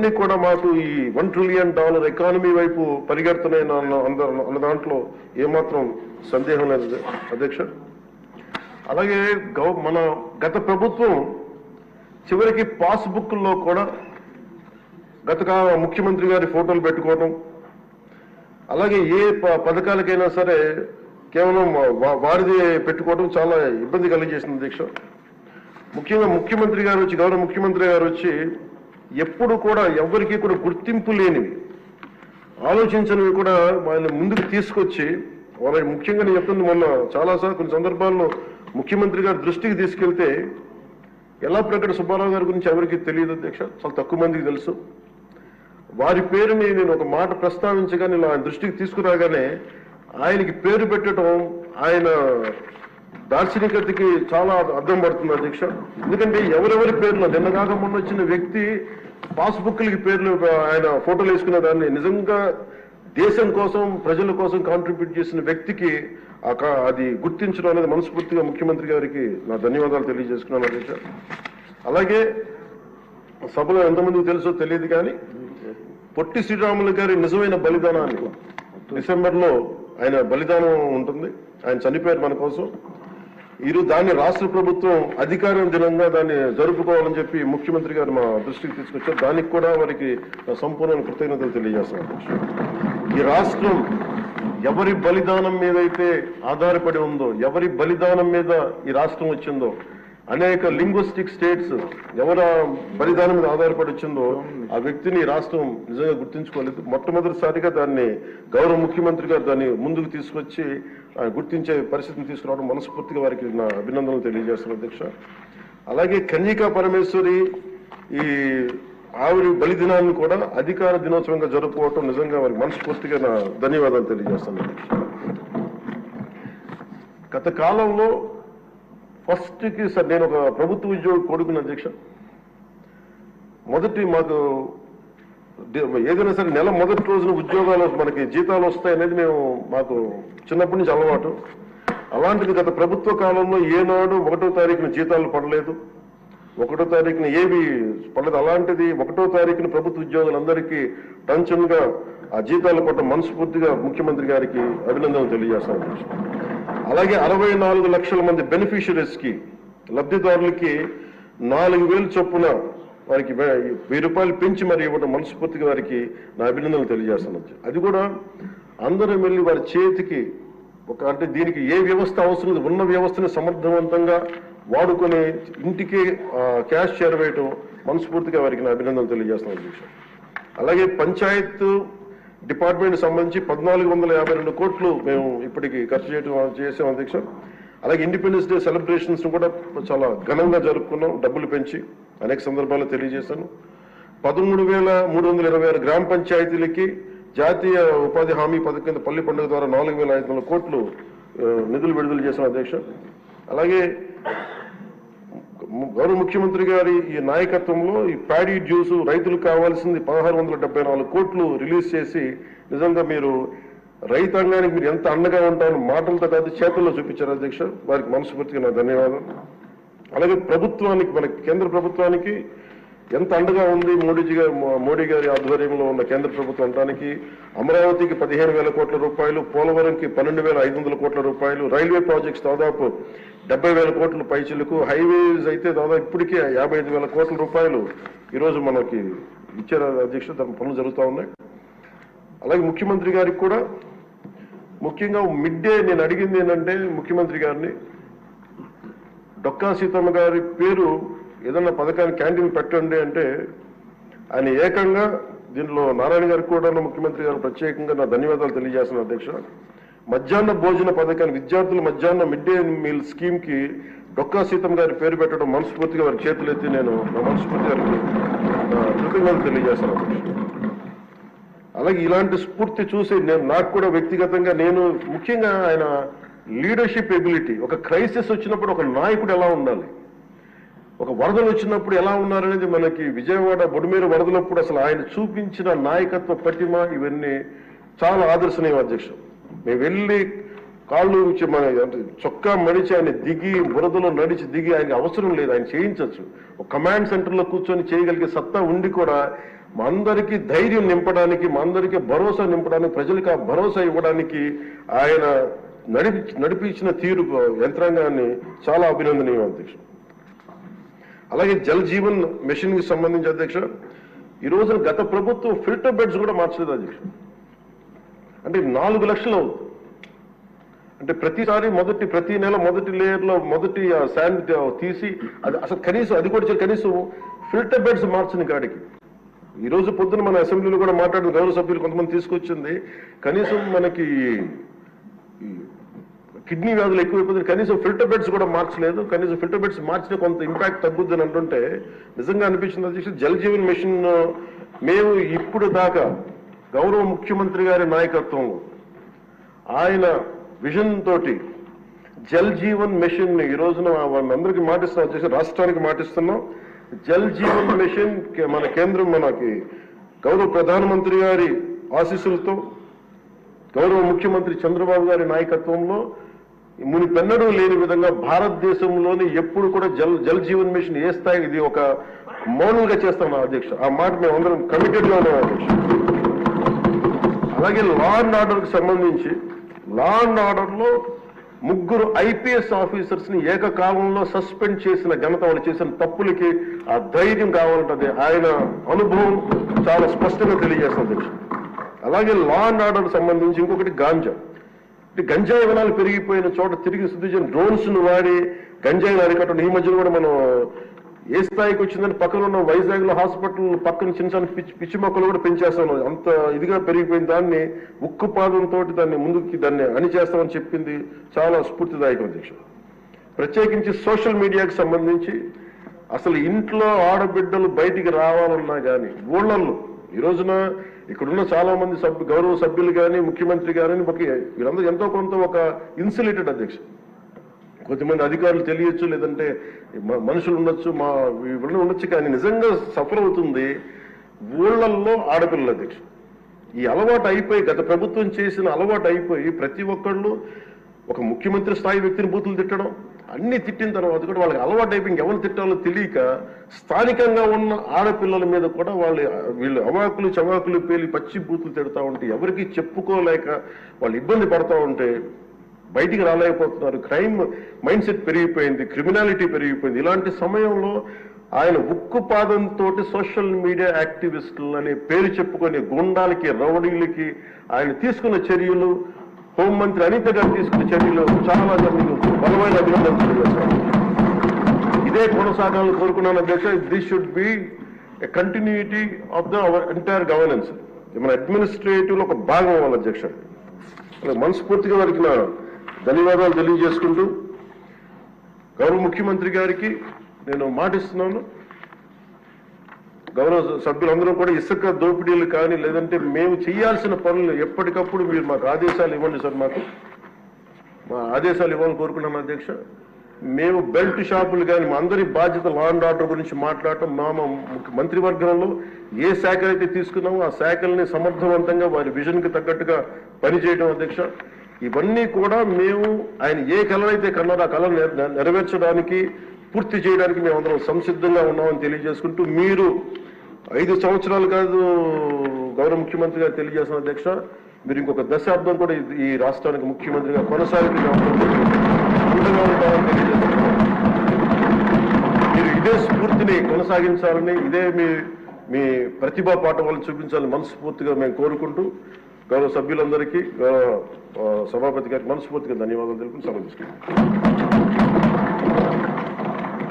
ఇవన్నీ కూడా మాకు ఈ $1 ట్రిలియన్ ఎకానమీ వైపు పరిగెడుతున్నాయి అన్న దాంట్లో ఏమాత్రం సందేహం లేదు అధ్యక్ష. అలాగే మన గత ప్రభుత్వం చివరికి పాస్బుక్లో కూడా గత ముఖ్యమంత్రి గారి ఫోటోలు పెట్టుకోవడం, అలాగే ఏ పథకాలకైనా సరే కేవలం వారిది పెట్టుకోవడం చాలా ఇబ్బంది కలిగజేసింది అధ్యక్ష. ముఖ్యంగా ముఖ్యమంత్రి గారు వచ్చి, గౌరవ ముఖ్యమంత్రి గారు వచ్చి ఎప్పుడు కూడా ఎవరికి కూడా గుర్తింపు లేనివి, ఆలోచించనివి కూడా వాళ్ళని ముందుకు తీసుకొచ్చి వాళ్ళకి ముఖ్యంగా నేను చెప్తుంది, మొన్న చాలాసార్లు కొన్ని సందర్భాల్లో ముఖ్యమంత్రి గారి దృష్టికి తీసుకెళ్తే ఎల్లాప్రగడ సుబ్బారావు గారి గురించి ఎవరికి తెలియదు అధ్యక్ష, చాలా తక్కువ మందికి తెలుసు. వారి పేరుని నేను ఒక మాట ప్రస్తావించగా నేను ఆయన దృష్టికి తీసుకురాగానే ఆయనకి పేరు పెట్టడం ఆయన దార్శనికతకి చాలా అర్థం పడుతుంది అధ్యక్ష. ఎందుకంటే ఎవరెవరి పేర్లు నిన్నగాక మొన్న వచ్చిన వ్యక్తి పాస్బుక్లకి పేర్లు ఆయన ఫోటోలు వేసుకున్న దాన్ని నిజంగా దేశం కోసం ప్రజల కోసం కాంట్రిబ్యూట్ చేసిన వ్యక్తికి అది గుర్తించడం అనేది మనస్ఫూర్తిగా ముఖ్యమంత్రి గారికి నా ధన్యవాదాలు తెలియజేసుకున్నాను అధ్యక్ష. అలాగే సభలో ఎంతమందికి తెలుసో తెలియదు కానీ పొట్టి శ్రీరాములు గారి నిజమైన బలిదానాన్ని డిసెంబర్లో ఆయన బలిదానం ఉంటుంది, ఆయన చనిపోయారు మన కోసం. ఈరోజు దాన్ని రాష్ట్ర ప్రభుత్వం అధికారం దినంగా దాన్ని జరుపుకోవాలని చెప్పి ముఖ్యమంత్రి గారు మా దృష్టికి తీసుకొచ్చారు. దానికి కూడా వారికి సంపూర్ణ కృతజ్ఞతలు తెలియజేస్తున్నాను. ఈ రాష్ట్రం ఎవరి బలిదానం మీద అయితే ఆధారపడి ఉందో, ఎవరి బలిదానం మీద ఈ రాష్ట్రం వచ్చిందో, అనేక లింగ్విస్టిక్ స్టేట్స్ ఎవరి బలిదానం మీద ఆధారపడి వచ్చిందో ఆ వ్యక్తిని రాష్ట్రం నిజంగా గుర్తించుకోలేదు. మొట్టమొదటిసారిగా దాన్ని గౌరవ ముఖ్యమంత్రి గారు దాన్ని ముందుకు తీసుకొచ్చి గుర్తించే పరిస్థితిని తీసుకురావడం మనస్ఫూర్తిగా వారికి నా అభినందనలు తెలియజేస్తున్నాను అధ్యక్ష. అలాగే కన్యకా పరమేశ్వరి ఈ ఆవిడ బలిదినాన్ని కూడా అధికార దినోత్సవంగా జరుపుకోవటం నిజంగా వారికి మనస్ఫూర్తిగా నా ధన్యవాదాలు తెలియజేస్తాను అధ్యక్ష. గత కాలంలో ఫస్ట్కి సార్ నేను ఒక ప్రభుత్వ ఉద్యోగి కొడుకుని అధ్యక్ష. మాకు ఏదైనా సరే నెల మొదటి రోజున ఉద్యోగాలు మనకి జీతాలు వస్తాయనేది మాకు చిన్నప్పటి నుంచి అలవాటు. అలాంటిది గత ప్రభుత్వ కాలంలో ఏనాడు 1వ తారీఖున జీతాలు పడలేదు, 1వ తారీఖున ఏవి పడలేదు. అలాంటిది 1వ తారీఖున ప్రభుత్వ ఉద్యోగులందరికీ టెన్షన్గా ఆ జీతాలు పడ్డ మనస్ఫూర్తిగా ముఖ్యమంత్రి గారికి అభినందనలు తెలియజేస్తాను. అలాగే 64 లక్షల మంది బెనిఫిషరీస్కి లబ్ధిదారులకి 4,000 చొప్పున వారికి 1000 రూపాయలు పెంచి మరి ఇవ్వడం మనస్ఫూర్తిగా వారికి నా అభినందనలు తెలియజేస్తాను. అది కూడా అందరూ వెళ్ళి వారి చేతికి అంటే దీనికి ఏ వ్యవస్థ అవసరం లేదు, ఉన్న వ్యవస్థని సమర్థవంతంగా వాడుకొని ఇంటికి క్యాష్ చేరవేయటం మనస్ఫూర్తిగా వారికి నా అభినందనలు తెలియజేస్తాను. అలాగే పంచాయత్ డిపార్ట్మెంట్ సంబంధించి 1,452 కోట్లు మేము ఇప్పటికి ఖర్చు చేసాం అధ్యక్ష. అలాగే ఇండిపెండెన్స్ డే సెలబ్రేషన్స్ కూడా చాలా ఘనంగా జరుపుకున్నాం, డబ్బులు పెంచి అనేక సందర్భాల్లో తెలియజేశాను. 13,326 గ్రామ పంచాయతీలకి జాతీయ ఉపాధి హామీ పథకం కింద పల్లి పండుగ ద్వారా 4,500 కోట్లు నిధులు విడుదల చేశాం అధ్యక్ష. అలాగే గౌరవ ముఖ్యమంత్రి గారి ఈ నాయకత్వంలో ఈ ప్యాడీ జ్యూస్ రైతులకు కావాల్సింది 1,674 కోట్లు రిలీజ్ చేసి నిజంగా మీరు రైతాంగానికి మీరు ఎంత అండగా ఉంటారని మాటలతో కాదు చేతుల్లో చూపించారు అధ్యక్ష. వారికి మనస్ఫూర్తిగా నా ధన్యవాదాలు. అలాగే ప్రభుత్వానికి, మన కేంద్ర ప్రభుత్వానికి ఎంత అండగా ఉంది మోడీ గారి ఆధ్వర్యంలో ఉన్న కేంద్ర ప్రభుత్వం అంటానికి అమరావతికి 15,000 కోట్ల రూపాయలు, పోలవరంకి 12,500 కోట్ల రూపాయలు, రైల్వే ప్రాజెక్ట్స్ దాదాపు 70,000 కోట్ల పైచిలకు, హైవేస్ అయితే దాదాపు ఇప్పటికే 55,000 కోట్ల రూపాయలు ఈరోజు మనకి ఇచ్చారు అధ్యక్ష. దాని పనులు జరుగుతూ ఉన్నాయి. అలాగే ముఖ్యమంత్రి గారికి కూడా ముఖ్యంగా మిడ్ డే నేను అడిగింది ఏంటంటే ముఖ్యమంత్రి గారిని డొక్కా సీతమ్మ గారి పేరు ఏదన్నా పథకాన్ని క్యాంటీన్ పెట్టండి అంటే ఆయన ఏకంగా దీనిలో నారాయణ గారికి కూడా ముఖ్యమంత్రి గారు ప్రత్యేకంగా నా ధన్యవాదాలు తెలియజేస్తున్నాను అధ్యక్ష. మధ్యాహ్న భోజన పథకాన్ని విద్యార్థుల మధ్యాహ్న మిడ్ డే మీల్ స్కీమ్కి డొక్కా సీతమ్మ గారి పేరు పెట్టడం మనస్ఫూర్తిగా వారి చేతులు ఎత్తి నేను నా మనస్ఫూర్తి గారికి కృతజ్ఞతలు తెలియజేస్తున్నాను అధ్యక్ష. అలాగే ఇలాంటి స్ఫూర్తి చూసి నాకు కూడా వ్యక్తిగతంగా నేను ముఖ్యంగా ఆయన లీడర్షిప్ ఎబిలిటీ, ఒక క్రైసిస్ వచ్చినప్పుడు ఒక నాయకుడు ఎలా ఉండాలి, ఒక వరదలు వచ్చినప్పుడు ఎలా ఉన్నారనేది మనకి విజయవాడ బొడిమేరు వరదలప్పుడు అసలు ఆయన చూపించిన నాయకత్వ పటిమ ఇవన్నీ చాలా ఆదర్శనీయం అధ్యక్షుడు. మేము వెళ్ళి కాళ్ళు మన చొక్కా మడిచి ఆయన దిగి బురదలో నడిచి దిగి ఆయనకి అవసరం లేదు, ఆయన చేయించవచ్చు. ఒక కమాండ్ సెంటర్లో కూర్చొని చేయగలిగే సత్తా ఉండి కూడా మా అందరికీ ధైర్యం నింపడానికి, మా అందరికీ భరోసా నింపడానికి, ప్రజలకు ఆ భరోసా ఇవ్వడానికి ఆయన నడిపించిన తీరు యంత్రాంగాన్ని చాలా అభినందనీయం అధ్యక్ష. అలాగే జల్ జీవన్ మిషన్ కి సంబంధించి అధ్యక్ష, ఈ రోజున గత ప్రభుత్వం ఫిల్టర్ బెడ్స్ కూడా మార్చలేదు అధ్యక్ష. అంటే 4 లక్షలు అవుతుంది. అంటే ప్రతిసారి ప్రతి నెల మొదటి లేయర్లో మొదటి శాండ్ తీసి అది అసలు కనీసం అది కూడా కనీసం ఫిల్టర్ బెడ్స్ మార్చని కాడికి ఈ రోజు పొద్దున మన అసెంబ్లీలో కూడా మాట్లాడిన గౌరవ సభ్యులు కొంతమంది తీసుకొచ్చింది, కనీసం మనకి కిడ్నీ వ్యాధులు ఎక్కువైపోతుంది, కనీసం ఫిల్టర్ బెడ్స్ కూడా మార్చలేదు. కనీసం ఫిల్టర్ బెడ్స్ మార్చిన కొంత ఇంపాక్ట్ తగ్గుద్దని అంటుంటే నిజంగా అనిపించింది అధ్యక్ష. జల్ జీవన్ మిషన్ మేము ఇప్పుడు దాకా గౌరవ ముఖ్యమంత్రి గారి నాయకత్వంలో ఆయన విజన్ తోటి జల్ జీవన్ మిషన్ ని ఈ రోజున అందరికీ మాటిస్తున్నాం అధ్యక్ష, రాష్ట్రానికి మాటిస్తున్నాం. జల్ జీవన్ మిషన్ మన కేంద్రం మనకి గౌరవ ప్రధానమంత్రి గారి ఆశీస్సులతో గౌరవ ముఖ్యమంత్రి చంద్రబాబు గారి నాయకత్వంలో మునిపెన్నడూ లేని విధంగా భారతదేశంలోని ఎప్పుడు కూడా జల్ జీవన్ మిషన్ ఏ స్థాయి ఇది ఒక మౌనంగా చేస్తాం అధ్యక్ష. ఆ మాట మేము అందరం కమిటెడ్ గా ఉన్నాం అధ్యక్ష. అలాగే లా అండ్ ఆర్డర్ కి సంబంధించి లా అండ్ ఆర్డర్ లో 3 IPS ఆఫీసర్స్ ని ఏకకాలంలో సస్పెండ్ చేసిన ఘనత, వాళ్ళు చేసిన తప్పులకి ఆ ధైర్యం కావాలంటే ఆయన అనుభవం చాలా స్పష్టంగా తెలియజేస్తుంది అధ్యక్ష. అలాగే లా అండ్ ఆర్డర్ సంబంధించి ఇంకొకటి గాంజా. గంజాయి వనాలు పెరిగిపోయిన చోట తిరిగి శుద్ధి చేసిన డ్రోన్స్ ను వాడి గంజాయిని అరికట్టడం. ఈ మధ్యలో కూడా మనం ఏ స్థాయికి వచ్చిందని పక్కన ఉన్న వైజాగ్ లో హాస్పిటల్ పక్కన చిన్న చిన్న పిచ్చి మొక్కలు కూడా పెంచేస్తాం. అంత ఇదిగా పెరిగిపోయిన దాన్ని ఉక్కుపాదంతో దాన్ని అణిచేస్తామని చెప్పింది చాలా స్ఫూర్తిదాయకం అధ్యక్ష. ప్రత్యేకించి సోషల్ మీడియాకి సంబంధించి అసలు ఇంట్లో ఆడబిడ్డలు బయటికి రావాలన్నా కానీ ఊళ్ళల్లో ఈ రోజున ఇక్కడున్న చాలా మంది గౌరవ సభ్యులు కానీ ముఖ్యమంత్రి కానీ వీళ్ళందరూ ఎంతో కొంత ఒక ఇన్సులేటెడ్ అధ్యక్ష. కొంతమంది అధికారులు తెలియచ్చు, లేదంటే మనుషులు ఉండొచ్చు, వీళ్ళు ఉండొచ్చు, కానీ నిజంగా సఫర్ అవుతుంది ఊళ్ళల్లో ఆడపిల్లల అధ్యక్ష. ఈ అలవాటు అయిపోయి గత ప్రభుత్వం చేసిన అలవాటు అయిపోయి ప్రతి ఒక్కళ్ళు ఒక ముఖ్యమంత్రి స్థాయి వ్యక్తిని బూతులు తిట్టడం, అన్ని తిట్టిన తర్వాత కూడా వాళ్ళకి అలవాటు అయిపోయి ఇంకెవరు తిట్టాలో తెలియక స్థానికంగా ఉన్న ఆడపిల్లల మీద కూడా వీళ్ళు అవాకులు చవాకులు పేలి పచ్చి బూతులు తిడతా ఉంటే ఎవరికి చెప్పుకోలేక వాళ్ళు ఇబ్బంది పడతా ఉంటే బయటికి రాలేకపోతున్నారు. క్రైమ్ మైండ్ సెట్ పెరిగిపోయింది, క్రిమినాలిటీ పెరిగిపోయింది. ఇలాంటి సమయంలో ఆయన ఉక్కుపాదంతో సోషల్ మీడియా యాక్టివిస్టులు అనే పేరు చెప్పుకొని గుండాలకి రౌడీలకి ఆయన తీసుకున్న చర్యలు, హోంమంత్రి అనిత గారు తీసుకున్న చర్యలు చాలా బలమైన అభినందనలు తెలియజేస్తారు. ఇదే కొనసాగాలని కోరుకున్నాను అధ్యక్ష. This should be a continuity of our entire governance. మన అడ్మినిస్ట్రేటివ్ లో ఒక భాగం అవ్వాలి అధ్యక్ష. మనస్ఫూర్తిగా వారికి నా ధన్యవాదాలు తెలియజేసుకుంటూ గౌరవ ముఖ్యమంత్రి గారికి నేను మాటిస్తున్నాను, గౌరవ సభ్యులందరూ కూడా ఇసుక దోపిడీలు కానీ లేదంటే మేము చేయాల్సిన పనులు ఎప్పటికప్పుడు మీరు మాకు ఆదేశాలు ఇవ్వండి సార్. మా ఆదేశాలు ఇవ్వాలని కోరుకున్నాను అధ్యక్ష. మేము బెల్ట్ షాపులు కానీ మా అందరి బాధ్యత లా అండ్ ఆర్డర్ గురించి మాట్లాడటం, మంత్రివర్గంలో ఏ శాఖ అయితే తీసుకున్నామో ఆ శాఖల్ని సమర్థవంతంగా వారి విజన్ కి తగ్గట్టుగా పనిచేయడం అధ్యక్ష. ఇవన్నీ కూడా మేము ఆయన ఏ కళ అయితే కన్నారో ఆ కళ నెరవేర్చడానికి పూర్తి చేయడానికి మేమందరం సంసిద్ధంగా ఉన్నామని తెలియజేసుకుంటూ, మీరు 5 సంవత్సరాలు కాదు గౌరవ ముఖ్యమంత్రి గారు తెలియజేసిన అధ్యక్ష, మీరు ఇంకొక దశాబ్దం కూడా ఈ రాష్ట్రానికి ముఖ్యమంత్రిగా కొనసాగుతూ మీరు ఇదే స్ఫూర్తిని కొనసాగించాలని, ఇదే మీ ప్రతిభా పాఠవాలు చూపించాలని మనస్ఫూర్తిగా మేము కోరుకుంటూ గౌరవ సభ్యులందరికీ, గౌరవ సభాపతి గారికి మనస్ఫూర్తిగా ధన్యవాదాలు తెలుపుతూ సెలవు తీసుకుంటాం.